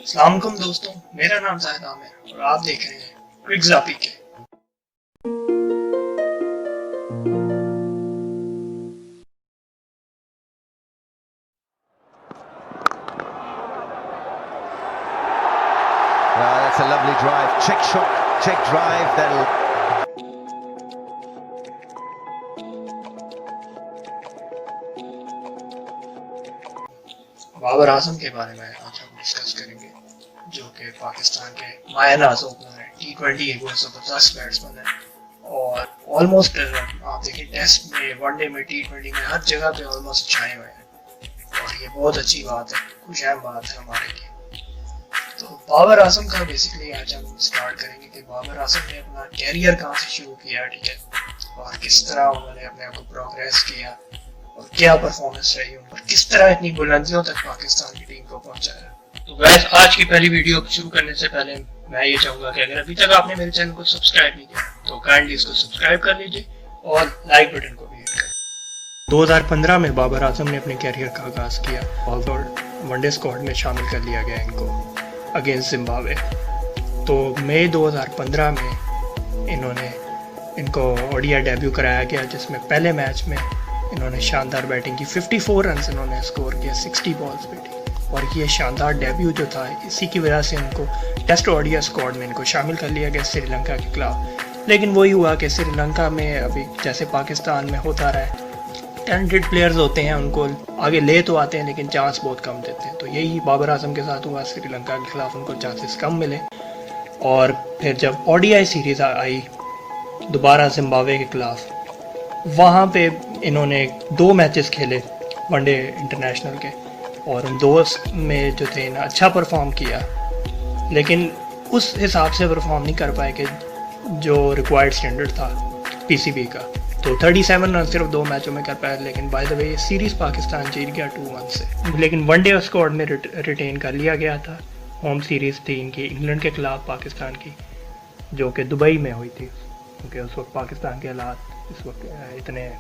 अस्सलाम वालेकुम दोस्तों, मेरा नाम जाहिद आमिर और आप देख रहे हैं क्विक पीके। That's a lovely drive, check shot, check drive. That'll. Babar Azam के बारे में आज हम डिस्कस करेंगे, जो कि पाकिस्तान के माया नाज ओपनर है। T20 एक बहुत ज़बरदस्त बैट्समैन है और ऑलमोस्ट आप देखिए टेस्ट में, वनडे में, T20 में हर जगह पे ऑलमोस्ट छाए हुए हैं और ये बहुत अच्छी बात है, खुश अहम बात है हमारे लिए। तो बाबर आजम का बेसिकली आज हम स्टार्ट करेंगे कि बाबर आजम ने अपना कैरियर कहाँ से शुरू किया, ठीक है, और किस तरह उन्होंने अपने आप को प्रोग्रेस किया और क्या परफॉर्मेंस रही और किस तरह इतनी बुलंदियों तक पाकिस्तान की टीम को पहुंचाया। तो गाइस, आज की पहली वीडियो शुरू करने से पहले मैं ये चाहूंगा कि अगर अभी तक आपने मेरे चैनल को सब्सक्राइब नहीं किया तो काइंडली इसको सब्सक्राइब कर लीजिए और लाइक बटन को भी हिट करें। 2015 में बाबर आजम ने अपने कैरियर का आगाज किया और वनडे स्क्वाड में शामिल कर लिया गया इनको अगेंस्ट जिम्बाब्वे। तो मई 2015 में इनको ओडीआई डेब्यू कराया गया, जिसमें पहले मैच में इन्होंने शानदार बैटिंग की। 54 रन इन्होंने स्कोर किया 60 बॉल्स पे, और ये शानदार डेब्यू जो था, इसी की वजह से इनको टेस्ट ओडीआई स्क्वाड में इनको शामिल कर लिया गया श्रीलंका के खिलाफ। लेकिन वही हुआ कि श्रीलंका में अभी जैसे पाकिस्तान में होता रहा है, टैलेंटेड प्लेयर्स होते हैं, उनको आगे ले तो आते हैं लेकिन चांस बहुत कम देते हैं। तो यही बाबर आजम के साथ हुआ, श्रीलंका के खिलाफ उनको चांसेस कम मिले। और फिर जब ओडीआई सीरीज़ आई दोबारा जिम्बाब्वे के खिलाफ, वहाँ पे इन्होंने 2 मैचेस खेले वनडे इंटरनेशनल के, और उन 2 में जो थे ना अच्छा परफॉर्म किया, लेकिन उस हिसाब से परफॉर्म नहीं कर पाए कि जो रिक्वायर्ड स्टैंडर्ड था पीसीबी का। तो 37 रन सिर्फ 2 मैचों में कर पाया, लेकिन बाय द वे ये सीरीज़ पाकिस्तान जीत गया 2-1 से। लेकिन वनडे स्क्वाड में रिटेन कर लिया गया था। होम सीरीज़ थी इनकी इंग्लैंड के खिलाफ पाकिस्तान की, जो कि दुबई में हुई थी, क्योंकि उस वक्त पाकिस्तान के हालात इस वक्त इतने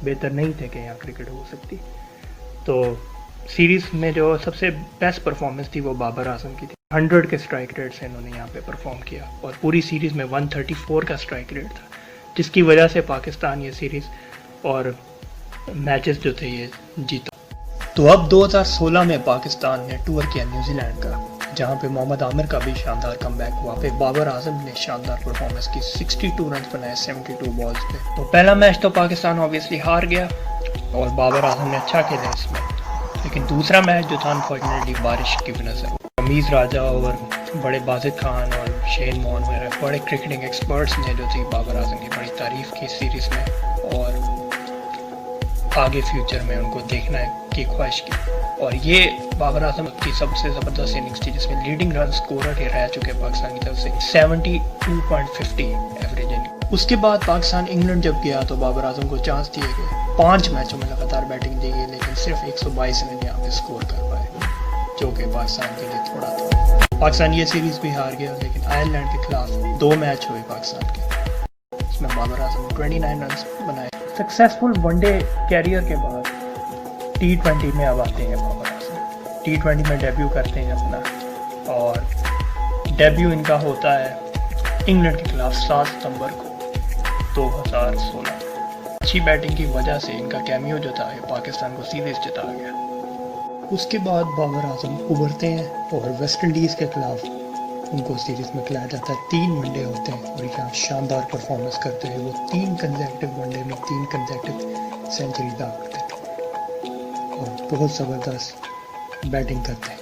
बेहतर नहीं थे कि यहाँ क्रिकेट हो सकती। तो सीरीज़ में जो सबसे बेस्ट परफॉर्मेंस थी वो बाबर आजम की थी। 100 के स्ट्राइक रेट से इन्होंने यहाँ पे परफॉर्म किया और पूरी सीरीज़ में 134 का स्ट्राइक रेट था, जिसकी वजह से पाकिस्तान ये सीरीज़ और मैचेस जो थे ये जीता। तो अब 2016 में पाकिस्तान ने टूर किया न्यूजीलैंड का, जहाँ पे मोहम्मद आमिर का भी शानदार कमबैक हुआ। पे बाबर आजम ने शानदार परफॉर्मेंस की, 62 रन बनाए 72 बॉल्स पे। तो पहला मैच तो पाकिस्तान ऑब्वियसली हार गया और बाबर आजम ने अच्छा खेला इसमें, लेकिन दूसरा मैच जो था अनफॉर्चुनेटली बारिश की वजह से, अमीज़ राजा और बड़े बाजिद खान और शेन मॉन वगैरह बड़े क्रिकेटिंग एक्सपर्ट्स ने जो थी बाबर आजम की बड़ी तारीफ़ की सीरीज़ में, और आगे फ्यूचर में उनको देखना की ख्वाहिश की। और ये बाबर आजम की सबसे ज़बरदस्त इनिंग्स थी, जिसमें लीडिंग रन स्कोरर के रह चुके पाकिस्तान की तरफ से 72.50 एवरेज इनिंग। उसके बाद पाकिस्तान इंग्लैंड जब गया तो बाबर आजम को चांस दिए गए, 5 मैचों में लगातार बैटिंग दी गई, लेकिन सिर्फ 122 रन यहाँ पे स्कोर कर पाए, जो कि पाकिस्तान के लिए थोड़ा था। पाकिस्तान ये सीरीज़ भी हार गया, लेकिन आयरलैंड के खिलाफ 2 मैच हुए पाकिस्तान के, इसमें बाबर आजम 29 रन बनाए। सक्सेसफुल वनडे कैरियर के बाद T20 में अब आते हैं बाबर आजम। T20 में डेब्यू करते हैं अपना, और डेब्यू इनका होता है इंग्लैंड के खिलाफ 7 सितंबर को 2016। अच्छी बैटिंग की वजह से इनका कैमियो जो था ये पाकिस्तान को सीरीज जिता गया। उसके बाद बाबर आजम उभरते हैं और वेस्ट इंडीज़ के खिलाफ उनको सीरीज़ में खिलाया जाता है। 3 वनडे होते हैं और यहाँ शानदार परफॉर्मेंस करते हैं वो। 3 कंसेक्यूटिव वनडे में 3 कंसेक्यूटिव सेंचुरी दागते हैं और बहुत ज़बरदस्त बैटिंग करते हैं।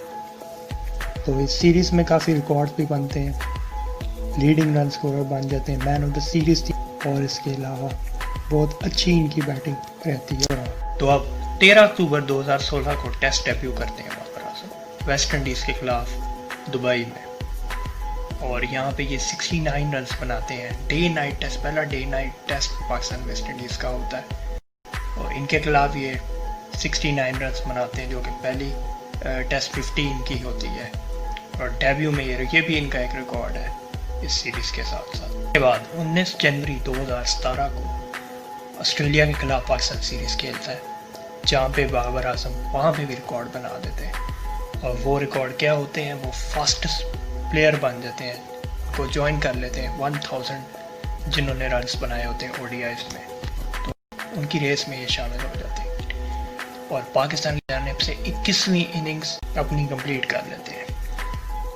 तो इस सीरीज़ में काफ़ी रिकॉर्ड्स भी बनते हैं, लीडिंग रन स्कोरर बन जाते हैं, मैन ऑफ द सीरीज़ थी, और इसके अलावा बहुत अच्छी इनकी बैटिंग रहती है। तो अब 13 अक्टूबर 2016 को टेस्ट डेब्यू करते हैं बाबर आजम वेस्ट इंडीज़ के खिलाफ दुबई में, और यहाँ पे ये 69 रन बनाते हैं। डे नाइट टेस्ट, पहला day night test Pakistan West Indies का होता है, और इनके खिलाफ ये 69 रन बनाते हैं, जो कि पहली टेस्ट 15 की होती है, और डेब्यू में ये भी इनका एक रिकॉर्ड है इस सीरीज़ के साथ साथ। उसके बाद 19 जनवरी 2017 को ऑस्ट्रेलिया के खिलाफ पाकिस्तान सीरीज़ खेलता है, जहाँ पे बाबर आजम वहाँ पे भी रिकॉर्ड बना देते हैं। और वो रिकॉर्ड क्या होते हैं, वो फास्टेस्ट प्लेयर बन जाते हैं, को ज्वाइन कर लेते हैं 1000 जिन्होंने रन्स बनाए होते हैं ओडीआईज में, तो उनकी रेस में ये शामिल हो जाते हैं और पाकिस्तान की जानिब से 21वीं इनिंग्स अपनी कंप्लीट कर लेते हैं।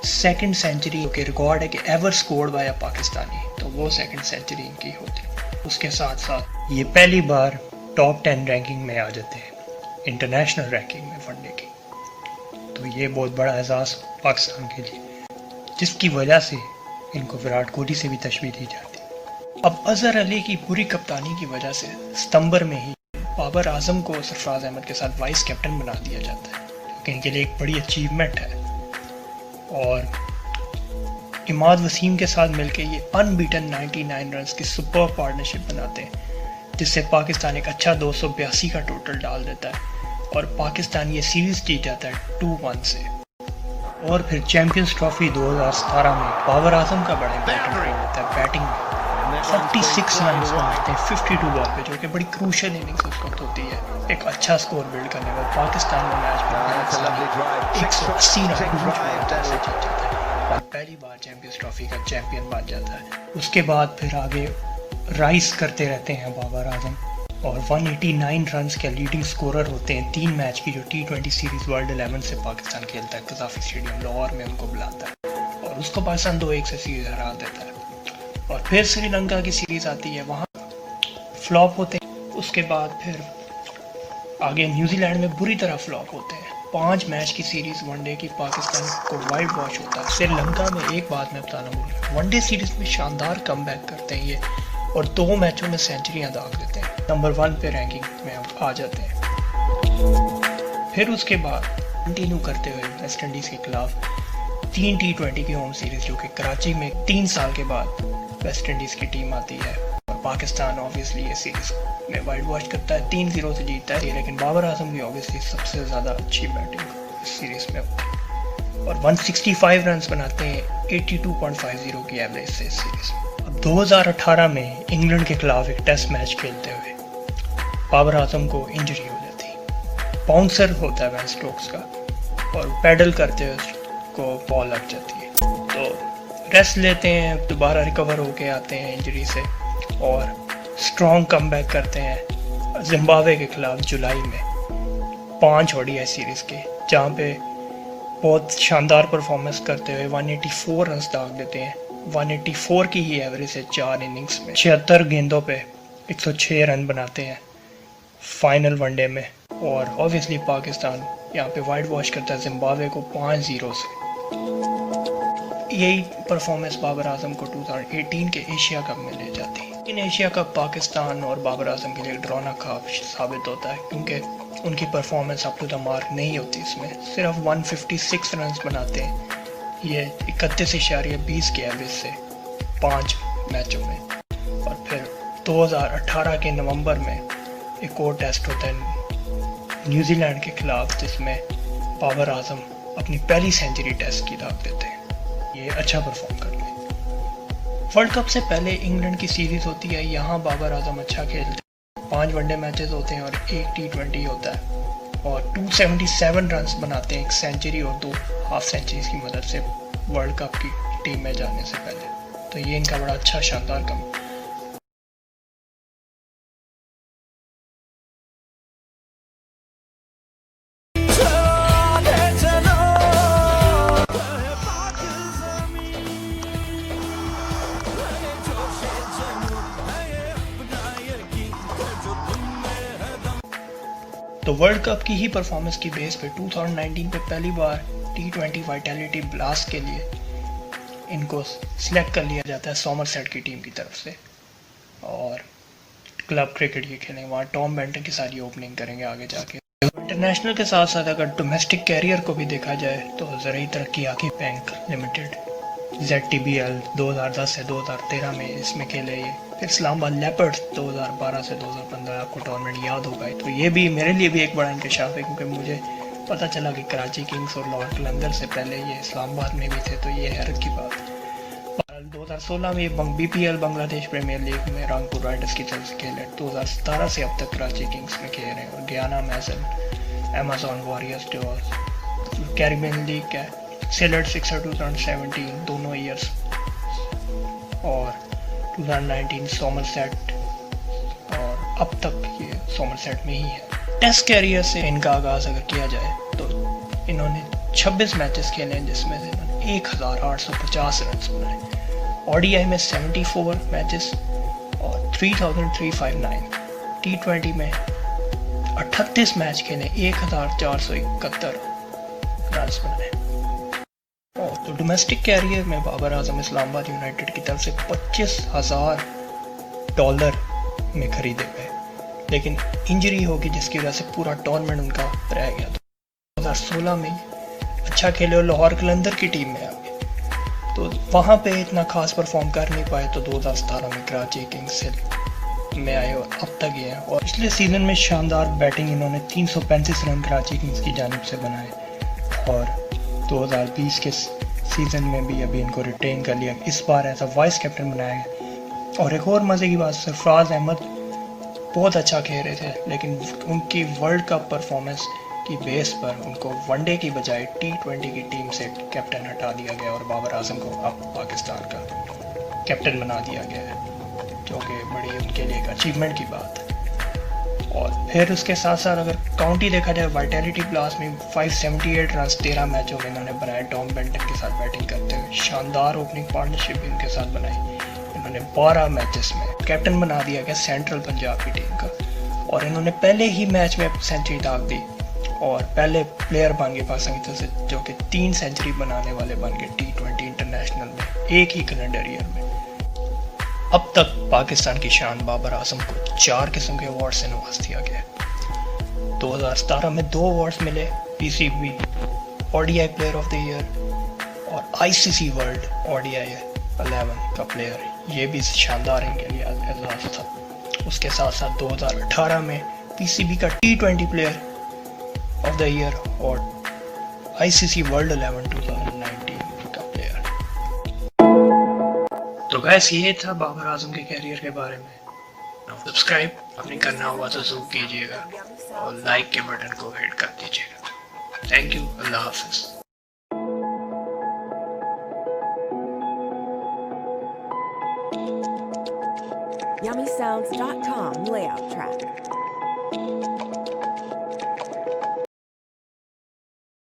सेकंड सेंचुरी के रिकॉर्ड है कि एवर स्कोर्ड बाय अ पाकिस्तानी, तो वो सेकंड सेंचुरी इनकी होती है। उसके साथ साथ ये पहली बार टॉप 10 रैंकिंग में आ जाते हैं, इंटरनेशनल रैंकिंग में वनडे की, तो ये बहुत बड़ा एहसास पाकिस्तान के लिए, जिसकी वजह से इनको विराट कोहली से भी तशबीह दी जाती है। अब अजहर अली की बुरी कप्तानी की वजह से सितंबर में ही बाबर आजम को सरफराज अहमद के साथ वाइस कैप्टन बना दिया जाता है, जो कि इनके लिए एक बड़ी अचीवमेंट है। और इमाद वसीम के साथ मिलकर ये अनबीटन 99 रन्स की सुपर पार्टनरशिप बनाते हैं, जिससे पाकिस्तान एक अच्छा 282 का टोटल डाल देता है और पाकिस्तान ये सीरीज जीत जाता है 2-1 से। और फिर चैंपियंस ट्रॉफी 2017 में बाबर आजम का बड़ा इंपॉर्टेंट रोल होता है बैटिंग में। 46 रन बनाते हैं 52 बॉल पे, जो कि बड़ी क्रूशियल इनिंग्स उस वक्त होती है एक अच्छा स्कोर बिल्ड करने में। पाकिस्तान में मैच में 180 रन और पहली बार चैंपियंस ट्रॉफी का चैंपियन बन जाता है। उसके बाद फिर आगे राइज करते रहते हैं बाबर आजम और 189 रन्स के लीडिंग स्कोरर होते हैं 3 मैच की, जो T20 सीरीज वर्ल्ड 11 से पाकिस्तान खेलता है, कज़ाफी स्टेडियम लाहौर में उनको बुलाता है और उसको पाकिस्तान 2-1 से सीरीज हरा देता है। और फिर श्रीलंका की सीरीज आती है, वहाँ फ्लॉप होते हैं। उसके बाद फिर आगे न्यूजीलैंड में बुरी तरह फ्लॉप होते हैं। 5 मैच की सीरीज वनडे की पाकिस्तान को वाइट वॉश होता है। श्रीलंका में एक बात मैं बताना भूल गया, वनडे सीरीज में शानदार कमबैक करते हैं ये और 2 मैचों में सेंचुरियां दाग देते हैं, नंबर 1 पे रैंकिंग में आ जाते हैं। फिर उसके बाद कंटिन्यू करते हुए वेस्ट इंडीज़ के खिलाफ 3 T20 की होम सीरीज, जो कि कराची में 3 साल के बाद वेस्ट इंडीज़ की टीम आती है और पाकिस्तान ऑब्वियसली ये सीरीज में वाइट वॉश करता है, 3-0 से जीतता है। लेकिन बाबर आजम की ऑब्वियसली सबसे ज़्यादा अच्छी बैटिंग इस सीरीज में होती है और 165 रन बनाते हैं 82.50 की एवरेज से इस सीरीज में। अब 2018 में इंग्लैंड के खिलाफ एक टेस्ट मैच खेलते हुए बाबर आजम को इंजरी हो जाती है, बाउंसर होता है बेन स्टोक्स का और पैडल करते हुए उसको बॉल लग जाती है, तो रेस्ट लेते हैं, दोबारा रिकवर होके आते हैं इंजरी से और स्ट्रॉन्ग कमबैक करते हैं जिम्बाब्वे के खिलाफ जुलाई में 5 ओडीआई सीरीज के, जहाँ पे बहुत शानदार परफॉर्मेंस करते हुए 184 रन दाग देते हैं। 184 की ही एवरेज है 4 इनिंग्स में, 76 गेंदों पे 106 रन बनाते हैं फाइनल वनडे में। और ऑब्वियसली पाकिस्तान यहाँ पे वाइट वॉश करता है जिम्बाब्वे को 5-0 से। यही परफॉर्मेंस बाबर आजम को 2018 के एशिया कप में ले जाती है। इन एशिया कप पाकिस्तान और बाबर आजम के लिए ड्रॉना ख्वाब साबित होता है, क्योंकि उनकी performance up to the mark नहीं होती। इसमें सिर्फ 156 रन बनाते हैं ये 31.20 के एवरेज से 5 मैचों में। और फिर 2018 के नवंबर में एक और टेस्ट होता है न्यूजीलैंड के खिलाफ, जिसमें बाबर आजम अपनी पहली सेंचुरी टेस्ट की दाग देते हैं। ये अच्छा परफॉर्म करते हैं। वर्ल्ड कप से पहले इंग्लैंड की सीरीज होती है, यहाँ बाबर आजम अच्छा खेलते हैं। 5 वनडे मैचेस होते हैं और 1 T20 होता है और 277 रन बनाते हैं, 1 सेंचुरी और 2 हाफ सेंचुरीज की मदद से वर्ल्ड कप की टीम में जाने से पहले। तो ये इनका बड़ा अच्छा शानदार कम। तो वर्ल्ड कप की ही परफॉर्मेंस की बेस पे 2019 पे पहली बार T20 वाइटैलिटी ब्लास्ट के लिए इनको सिलेक्ट कर लिया जाता है सॉमरसेट की टीम की तरफ से और क्लब क्रिकेट ये खेलेंगे। वहाँ टॉम बेंटन की सारी ओपनिंग करेंगे आगे जाके। इंटरनेशनल के साथ साथ अगर डोमेस्टिक कैरियर को भी देखा जाए तो ज़रूरी तरक्याती बैंक लिमिटेड ZTBL 2010 से 2013 में इसमें खेले ये। फिर इस्लामाबाद लेपर्ड्स 2012 से 2015 आपको टूर्नामेंट याद होगा। तो ये भी मेरे लिए भी एक बड़ा इंकशाफ है, क्योंकि मुझे पता चला कि कराची किंग्स और लाहौर कलंदर से पहले ये इस्लामाबाद में भी थे, तो ये हैरत की बात है। 2016 में ये BPL बांग्लादेश प्रीमियर लीग में रंगपुर राइडर्स की तरफ से खेले। 2017 से अब तक कराची किंग्स में खेल रहे हैं और गयाना मैसन, अमेजॉन वॉरियर्स कैरिबियन लीग का सिलेट सिक्सर 2017 दोनों ईयर्स, और 2019 सोमरसेट, और अब तक ये सोमरसेट में ही है। टेस्ट कैरियर से इनका आगाज़ अगर किया जाए तो इन्होंने 26 मैचेस खेले हैं, जिसमें से इन्होंने 1850 रन बनाए। ओडीआई में 74 मैचेस और 3359। T20 में 38 मैच खेले, 1471 रन बनाए। और तो डोमेस्टिक कैरियर में बाबर आजम इस्लामाबाद यूनाइटेड की तरफ से $25,000 में खरीदे गए, लेकिन इंजरी होगी जिसकी वजह से पूरा टूर्नामेंट उनका रह गया। 2016 में अच्छा खेले और लाहौर कलंदर की टीम में आ गए, तो वहाँ पे इतना खास परफॉर्म कर नहीं पाए। तो 2017 में कराची किंग्स में आए और अब तक ये हैं। और पिछले सीजन में शानदार बैटिंग इन्होंने 335 रन कराची किंग्स की जानिब से बनाए, और 2020 के सीज़न में भी अभी इनको रिटेन कर लिया। इस बार ऐसा वाइस कैप्टन बनाया गया। और एक और मज़े की बात, सरफराज अहमद बहुत अच्छा खेल रहे थे, लेकिन उनकी वर्ल्ड कप परफॉर्मेंस की बेस पर उनको वनडे की बजाय T20 की टीम से कैप्टन हटा दिया गया और बाबर आजम को अब पाकिस्तान का कैप्टन बना दिया गया है, जो कि बड़ी उनके लिए एक अचीवमेंट की बात है। और फिर उसके साथ साथ अगर काउंटी देखा जाए, वाइटैलिटी प्लस में 578 रन 13 मैचों में इन्होंने बनाए टॉम बेंटन के साथ बैटिंग करते हुए। शानदार ओपनिंग पार्टनरशिप भी उनके साथ बनाई। इन्होंने 12 मैचेस में कैप्टन बना दिया गया सेंट्रल पंजाब की टीम का, और इन्होंने पहले ही मैच में सेंचुरी दाग दी और पहले प्लेयर बन गए पाकिस्तान की तरफ से जो कि 3 सेंचुरी बनाने वाले बन गए T20 इंटरनेशनल में एक ही कैलेंडर ईयर में। अब तक पाकिस्तान की शान बाबर आजम को 4 किस्म के अवार्ड से नवाज दिया गया। 2017 में 2 अवार्ड्स मिले, PCB ODI player of the year और ICC वर्ल्ड ODI 11 का प्लेयर, ये भी शानदार इनके लिए एजाज़ था। उसके साथ साथ 2018 में PCB का T20 player of the year और ICC वर्ल्ड 11 2019 का प्लेयर। तो गैस ये था बाबर आजम के कैरियर के बारे में। सब्सक्राइब आपने करना हुआ तो जरूर कीजिएगा और लाइक के बटन को हिट कर दीजिएगा। थैंक यू, अल्लाह हाफिज़। YummySounds.com layout track.